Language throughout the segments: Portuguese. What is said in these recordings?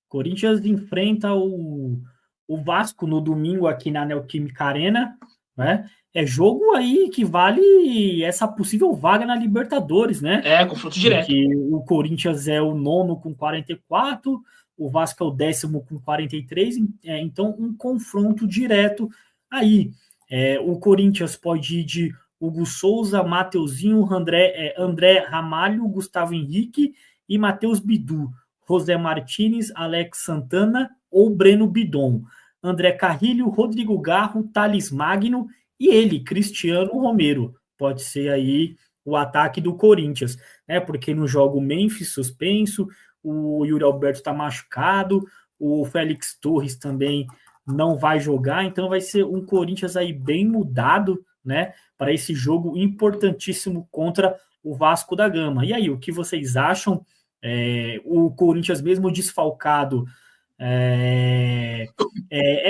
Corinthians enfrenta o Vasco no domingo aqui na Neoquímica Arena, né? É jogo aí que vale essa possível vaga na Libertadores, né? Confronto direto. Porque o Corinthians é o 9º com 44, o Vasco é o 10º com 43, então um confronto direto aí. O Corinthians pode ir de Hugo Souza, Mateuzinho, André Ramalho, Gustavo Henrique e Matheus Bidu, José Martínez, Alex Santana ou Breno Bidon, André Carrilho, Rodrigo Garro, Thales Magno e ele, Cristiano Romero. Pode ser aí o ataque do Corinthians, né? Porque no jogo Memphis suspenso, o Yuri Alberto está machucado, o Félix Torres também não vai jogar, então vai ser um Corinthians aí bem mudado, né? Para esse jogo importantíssimo contra o Vasco da Gama. E aí, o que vocês acham? O Corinthians, mesmo desfalcado, é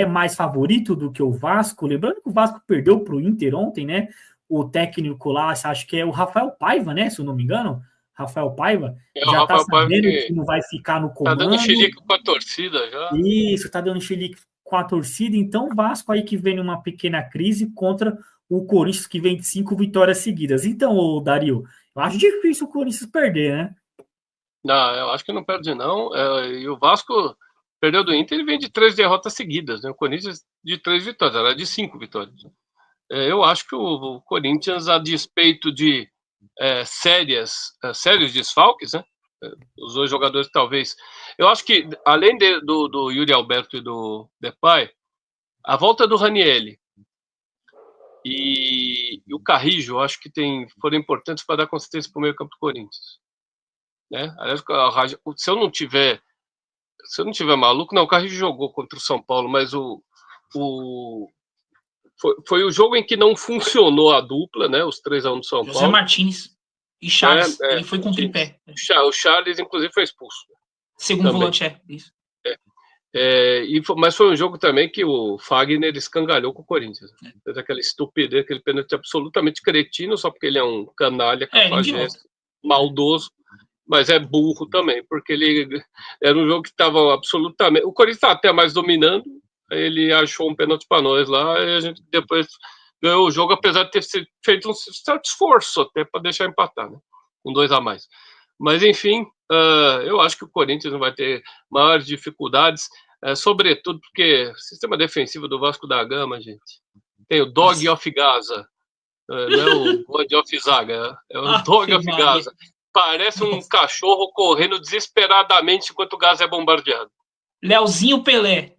mais favorito do que o Vasco? Lembrando que o Vasco perdeu para o Inter ontem, né? O técnico lá, acho que é o Rafael Paiva, né? Se eu não me engano, Rafael Paiva já está sabendo que não vai ficar no comando. Tá dando xilique com a torcida já. Isso, tá dando xilique com a torcida. Então, o Vasco aí que vem numa pequena crise contra o Corinthians, que vem de 5 vitórias seguidas. Então, Dario, eu acho difícil o Corinthians perder, né? Não, eu acho que não perde, não. E o Vasco perdeu do Inter, ele vem de 3 derrotas seguidas, né? O Corinthians de 3 vitórias, era de 5 vitórias. Eu acho que o Corinthians, a despeito de sérios desfalques, né? Os dois jogadores talvez... Eu acho que, além do Yuri Alberto e do Depay, a volta do Ranieri e o Carrillo, eu acho que foram importantes para dar consistência para o meio campo do Corinthians. Né? Aliás, se eu não tiver maluco, não, o Carrillo jogou contra o São Paulo, mas foi o jogo em que não funcionou a dupla, né? Os 3-1 do São Paulo. José Martins e Charles, ele foi com tripé. O Charles, inclusive, foi expulso. Segundo volante, isso. Mas foi um jogo também que o Fagner escangalhou com o Corinthians. Fez aquela estupidez, aquele pênalti absolutamente cretino, só porque ele é um canalha, cafajeste, maldoso, mas é burro também, porque ele era um jogo que estava absolutamente... O Corinthians estava até mais dominando, ele achou um pênalti para nós lá, e a gente depois ganhou o jogo, apesar de ter feito um certo esforço até para deixar empatar, né? Com 2 a mais. Mas, enfim, eu acho que o Corinthians não vai ter maiores dificuldades, sobretudo porque o sistema defensivo do Vasco da Gama, gente, tem o Dog of Gaza, não é o God of Zaga, é o Dog of Gaza. Parece um cachorro correndo desesperadamente enquanto o Gaza é bombardeado. Leozinho Pelé.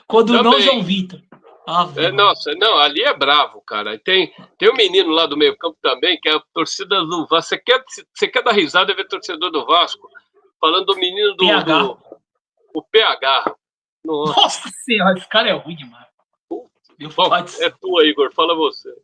Quando também. não, João Vitor. Nossa, não, ali é bravo, cara. Tem um menino lá do meio campo também, que é a torcida do Vasco. Você quer dar risada e ver torcedor do Vasco falando do menino do o PH. Nossa senhora, esse cara é ruim demais. Bom, é tua, Igor, fala você.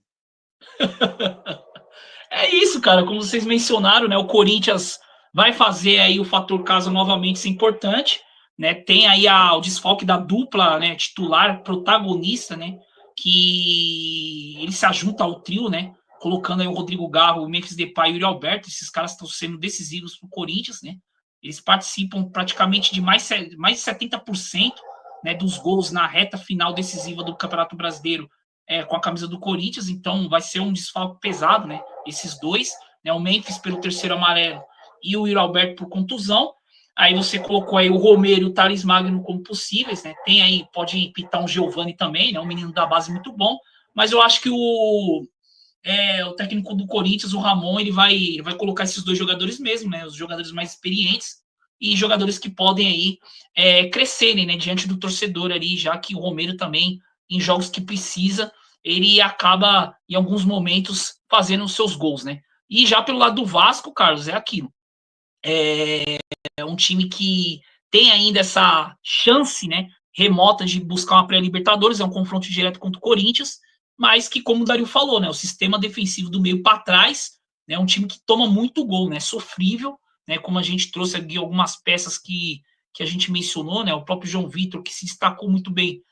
É isso, cara, como vocês mencionaram, né? O Corinthians vai fazer aí o fator casa novamente, isso é importante. Né, tem aí o desfalque da dupla, né, titular, protagonista, né, que ele se ajunta ao trio, né, colocando aí o Rodrigo Garro, o Memphis Depay e o Yuri Alberto. Esses caras estão sendo decisivos para o Corinthians, né, eles participam praticamente de mais de 70%, né, dos gols na reta final decisiva do Campeonato Brasileiro com a camisa do Corinthians. Então vai ser um desfalque pesado, né, esses dois, né, o Memphis pelo terceiro amarelo e o Yuri Alberto por contusão. Aí você colocou aí o Romero e o Thales Magno como possíveis, né? Tem aí, pode pintar um Giovani também, né? Um menino da base muito bom. Mas eu acho que o técnico do Corinthians, o Ramon, ele vai colocar esses dois jogadores mesmo, né? Os jogadores mais experientes e jogadores que podem aí crescerem, né? Diante do torcedor ali, já que o Romero também, em jogos que precisa, ele acaba, em alguns momentos, fazendo os seus gols, né? E já pelo lado do Vasco, Carlos, é aquilo. É um time que tem ainda essa chance, né, remota de buscar uma pré-Libertadores, é um confronto direto contra o Corinthians, mas que, como o Dario falou, né, o sistema defensivo do meio para trás, né, é um time que toma muito gol, né, sofrível, né, como a gente trouxe aqui algumas peças que a gente mencionou, né, o próprio João Vitor, que se destacou muito bem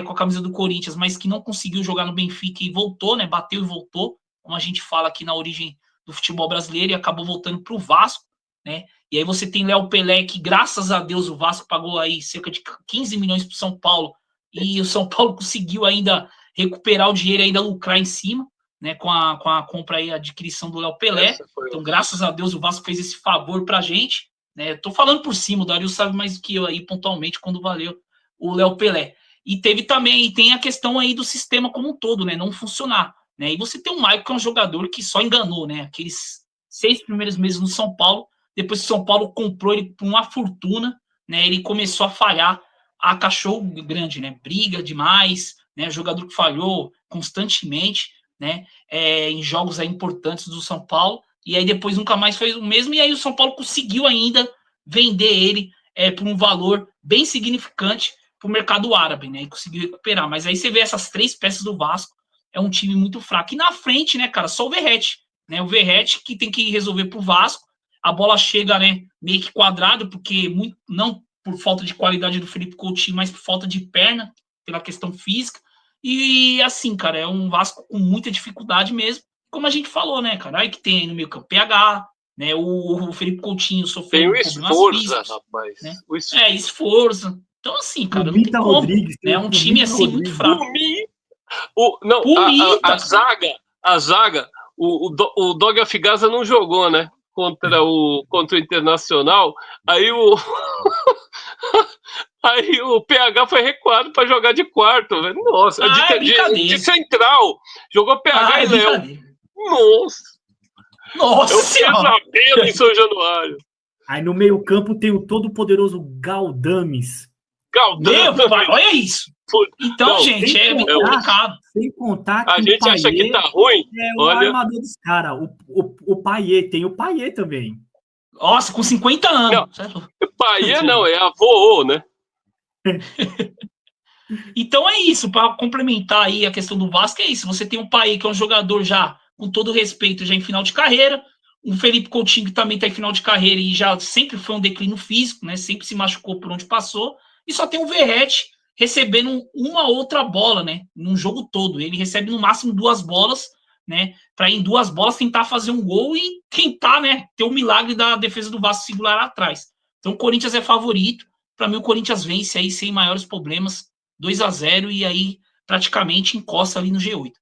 com a camisa do Corinthians, mas que não conseguiu jogar no Benfica e voltou, né, bateu e voltou, como a gente fala aqui na origem do futebol brasileiro, e acabou voltando para o Vasco, né? E aí você tem Léo Pelé, que graças a Deus o Vasco pagou aí cerca de 15 milhões para o São Paulo, e o São Paulo conseguiu ainda recuperar o dinheiro e ainda lucrar em cima, né, com a compra e a adquisição do Léo Pelé. Então, graças a Deus, o Vasco fez esse favor pra gente, né? Eu tô falando por cima, o Dario sabe mais do que eu aí, pontualmente, quando valeu o Léo Pelé. E teve também, e tem a questão aí do sistema como um todo, né? Não funcionar, né? E você tem o Maicon, que é um jogador que só enganou, né? Aqueles 6 primeiros meses no São Paulo, depois que o São Paulo comprou ele por uma fortuna, né? Ele começou a falhar a cachorro grande, né? Briga demais, né? Jogador que falhou constantemente, né? Em jogos aí importantes do São Paulo, e aí depois nunca mais fez o mesmo, e aí o São Paulo conseguiu ainda vender ele por um valor bem significante para o mercado árabe, né? E conseguiu recuperar. Mas aí você vê essas 3 peças do Vasco, é um time muito fraco. E na frente, né, cara, só o Verratti, né? O Verratti que tem que resolver pro Vasco. A bola chega, né, meio que quadrado, porque não por falta de qualidade do Felipe Coutinho, mas por falta de perna, pela questão física. E assim, cara, é um Vasco com muita dificuldade mesmo. Como a gente falou, né, cara? Aí que tem aí no meio campo PH, né? O Felipe Coutinho sofreu problemas físicos, rapaz. Né? Esforço. Então, assim, cara, não tem como. Rodrigues, né? É um time assim muito fraco. A zaga, o Dog Afgaza não jogou, né? Contra o Internacional. Aí Aí o PH foi recuado para jogar de quarto, velho. Nossa, de central. Jogou PH e Léo. Nossa senhora. Pesadelo em São Januário. Aí no meio-campo tem o todo-poderoso Galdames. Olha isso. Então, não, gente, é complicado. Sem contar que a gente Payet acha que tá ruim. É o armador dos caras. O Payet, tem o Payet também. Nossa, com 50 anos. Não, Payet não, é avô, né? Então é isso, para complementar aí a questão do Vasco, é isso. Você tem um Payet que é um jogador já, com todo respeito, já em final de carreira. O Felipe Coutinho que também está em final de carreira e já sempre foi um declínio físico, né? Sempre se machucou por onde passou. E só tem o Verratti recebendo uma outra bola, né? Num jogo todo. Ele recebe no máximo 2 bolas, né? Para em 2 bolas tentar fazer um gol e tentar, né? Ter o milagre da defesa do Vasco segurar lá atrás. Então o Corinthians é favorito. Para mim o Corinthians vence aí sem maiores problemas, 2-0 e aí praticamente encosta ali no G8.